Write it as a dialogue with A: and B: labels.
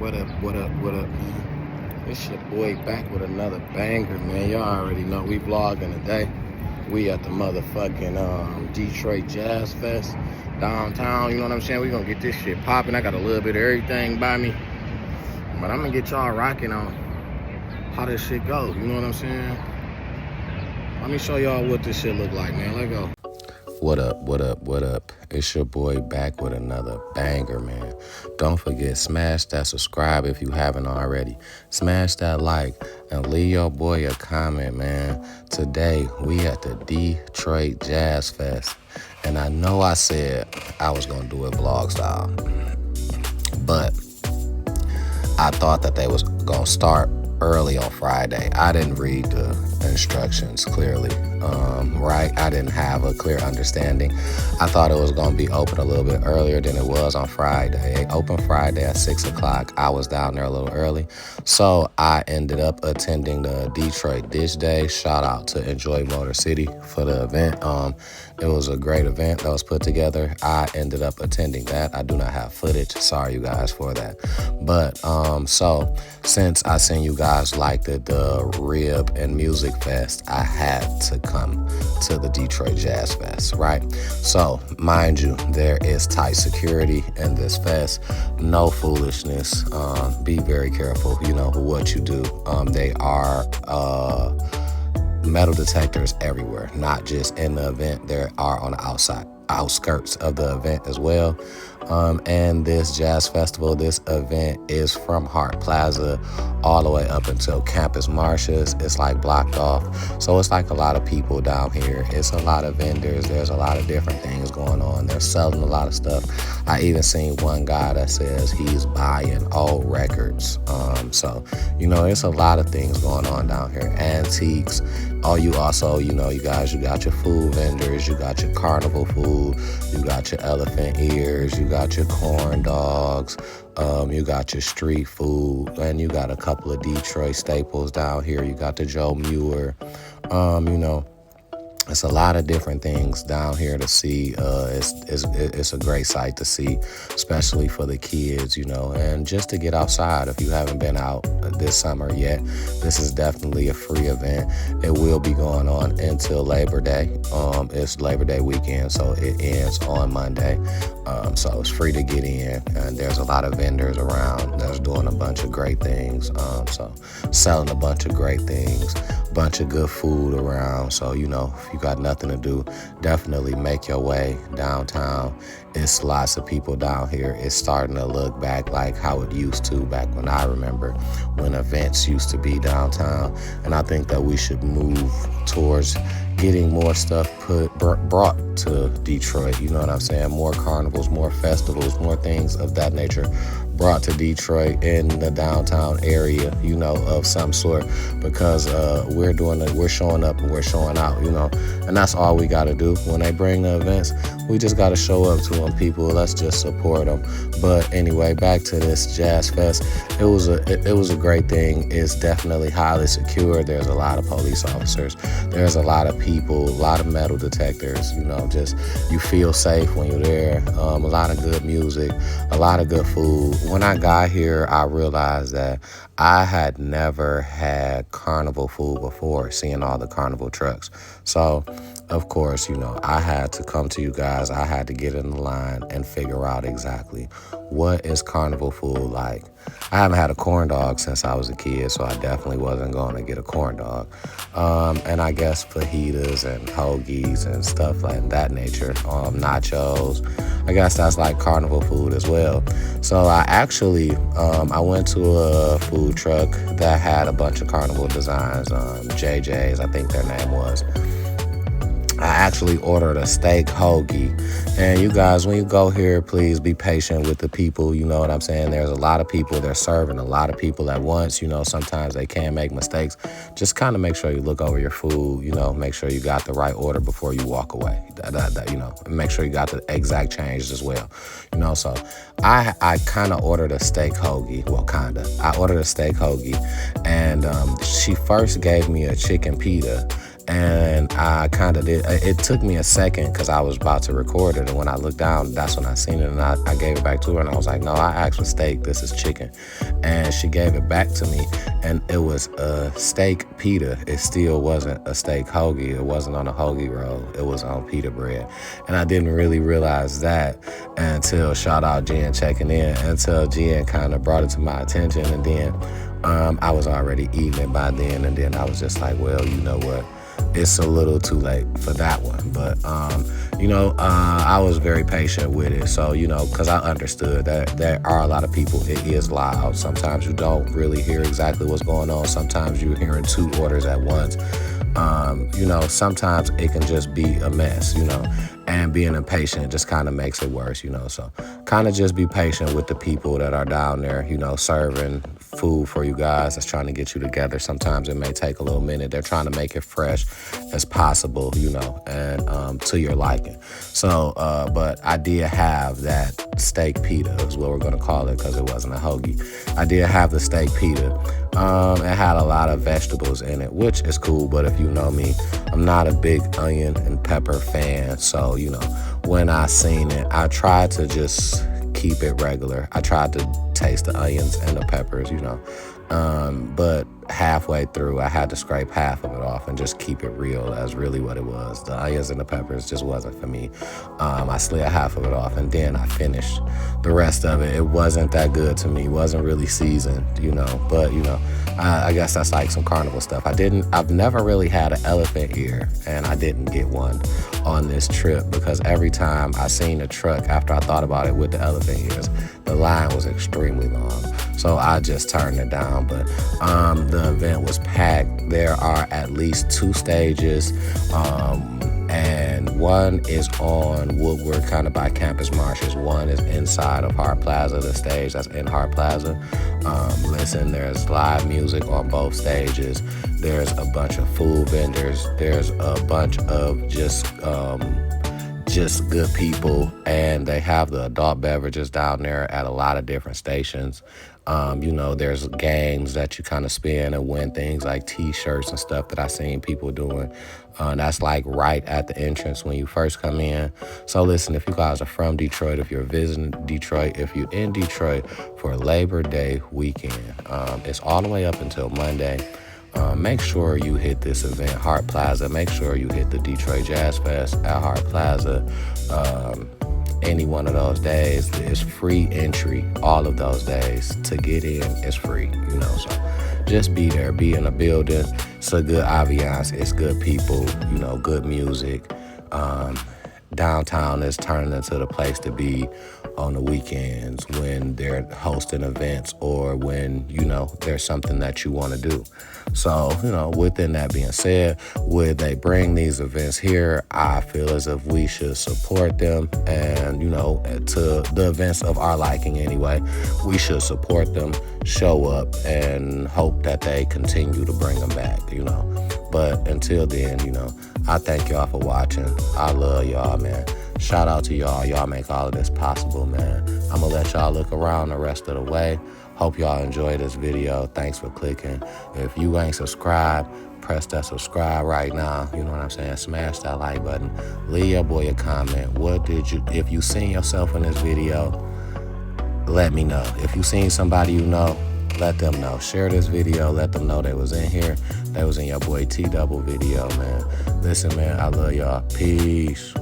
A: What up, man? It's your boy back with another banger, man. Y'all already know we vlogging today. We at the motherfucking Detroit Jazz Fest downtown. You know what I'm saying? We gonna get this shit popping. I got a little bit of everything by me, but I'm gonna get y'all rocking on how this shit goes. You know what I'm saying? Let me show y'all what this shit look like, man. Let's go. What up? It's your boy back with another banger, man. Don't forget, smash that subscribe if you haven't already. Smash that like and leave your boy a comment, man. Today, we at the Detroit Jazz Fest. And I know I said I was gonna do it vlog style, but I thought that they was gonna start early on Friday. I didn't read the instructions clearly, right? I didn't have a clear understanding. I thought it was gonna be open a little bit earlier than it was on Friday. It opened Friday at 6 o'clock. I was down there a little early. So I ended up attending the Detroit Dish Day. Shout out to Enjoy Motor City for the event. It was a great event that was put together. I ended up attending that. I do not have footage. Sorry, you guys, for that. But so since I seen you guys liked the Rib and Music Fest, I had to come to the Detroit Jazz Fest, right? So mind you, there is tight security in this fest. No foolishness. Be very careful, you know, what you do. They are metal detectors everywhere, not just in the event. There are on the outskirts of the event as well. And this jazz festival, this event is from Hart Plaza all the way up until Campus Martius. It's like blocked off. So it's like a lot of people down here. It's a lot of vendors. There's a lot of different things going on. They're selling a lot of stuff. I even seen one guy that says he's buying old records. So, you know, it's a lot of things going on down here. Antiques. Oh, you also, you know, you got your food vendors, you got your carnival food, you got your elephant ears, you got your corn dogs, you got your street food, and you got a couple of Detroit staples down here. You got the Joe Muir, you know. It's a lot of different things down here to see. It's a great sight to see, especially for the kids, you know, and just to get outside. If you haven't been out this summer yet, this is definitely a free event. It will be going on until Labor Day. It's Labor Day weekend, so it ends on Monday. So it's free to get in, and there's a lot of vendors around that's doing a bunch of great things. So selling a bunch of great things, bunch of good food around. So, you know, if you got nothing to do, definitely make your way downtown. It's lots of people down here. It's starting to look back like how it used to back when I remember when events used to be downtown. And I think that we should move towards getting more stuff brought to Detroit. You know what I'm saying? More carnivals, more festivals, more things of that nature brought to Detroit in the downtown area, you know, of some sort, because we're showing up and we're showing out, you know, and that's all we got to do. When they bring the events, we just got to show up to them, people. Let's just support them. But anyway, back to this Jazz Fest. It was a great thing. It's definitely highly secure. There's a lot of police officers. There's a lot of people, a lot of metal detectors, you know, just you feel safe when you're there. A lot of good music, a lot of good food. When I got here, I realized that I had never had carnival food before, seeing all the carnival trucks. So, of course, you know, I had to come to you guys. I had to get in the line and figure out exactly what is carnival food like. I haven't had a corn dog since I was a kid, so I definitely wasn't going to get a corn dog. And I guess fajitas and hoagies and stuff like that nature, nachos. I guess that's like carnival food as well. So I actually, I went to a food truck that had a bunch of carnival designs, JJ's, I think their name was. I actually ordered a steak hoagie. And you guys, when you go here, please be patient with the people. You know what I'm saying? There's a lot of people. They're serving a lot of people at once. You know, sometimes they can make mistakes. Just kind of make sure you look over your food. You know, make sure you got the right order before you walk away. You know, make sure you got the exact change as well. You know, so I kind of ordered a steak hoagie. Well, kind of. I ordered a steak hoagie. And she first gave me a chicken pita. And I kind of did. It took me a second because I was about to record it. And when I looked down, that's when I seen it. And I gave it back to her. And I was like, no, I asked for steak. This is chicken. And she gave it back to me. And it was a steak pita. It still wasn't a steak hoagie. It wasn't on a hoagie roll. It was on pita bread. And I didn't really realize that until, shout out Jen checking in, until Jen kind of brought it to my attention. And then I was already eating it by then. And then I was just like, well, you know what? It's a little too late for that one. But, I was very patient with it. So, because I understood that there are a lot of people, it is loud. Sometimes you don't really hear exactly what's going on. Sometimes you're hearing 2 orders at once. Sometimes it can just be a mess, and being impatient just kind of makes it worse, so kind of just be patient with the people that are down there, serving food for you guys that's trying to get you together. Sometimes it may take a little minute. They're trying to make it fresh as possible, and to your liking. So, but I did have that steak pita is what we're going to call it because it wasn't a hoagie. I did have the steak pita. It had a lot of vegetables in it, which is cool. But if you know me, I'm not a big onion and pepper fan. So, when I seen it, I tried to just keep it regular. I tried to taste the onions and the peppers, but halfway through, I had to scrape half of it off and just keep it real. That's really what it was. The onions and the peppers just wasn't for me. I slid half of it off and then I finished the rest of it. It wasn't that good to me. It wasn't really seasoned, but, I guess that's like some Carnival stuff. I've never really had an elephant ear, and I didn't get one on this trip because every time I seen a truck after I thought about it with the elephant ears, the line was extremely long. So I just turned it down. But the event was packed. There are at least 2 stages, and one is on Woodward, kind of by Campus Martius. One is inside of Hart Plaza, the stage that's in Hart Plaza. Listen, there's live music on both stages. There's a bunch of food vendors. There's a bunch of just good people, and they have the adult beverages down there at a lot of different stations. There's games that you kind of spin and win things like T-shirts and stuff that I seen people doing. That's like right at the entrance when you first come in. So listen, if you guys are from Detroit, if you're visiting Detroit, if you're in Detroit for Labor Day weekend, it's all the way up until Monday. Make sure you hit this event, Hart Plaza. Make sure you hit the Detroit Jazz Fest at Hart Plaza. Any one of those days is free entry. All of those days to get in is free, so just be there, be in a building. It's a good ambiance, it's good people, good music. Downtown is turning into the place to be on the weekends when they're hosting events or when, there's something that you want to do. So, within that being said, when they bring these events here, I feel as if we should support them and, to the events of our liking anyway, we should support them, show up, and hope that they continue to bring them back, But until then, I thank y'all for watching. I love y'all, man. Shout out to y'all. Y'all make all of this possible, man. I'm going to let y'all look around the rest of the way. Hope y'all enjoy this video. Thanks for clicking. If you ain't subscribed, press that subscribe right now. You know what I'm saying? Smash that like button. Leave your boy a comment. If you seen yourself in this video, let me know. If you seen somebody you know, let them know. Share this video. Let them know they was in here. They was in your boy T-Double video, man. Listen, man, I love y'all. Peace.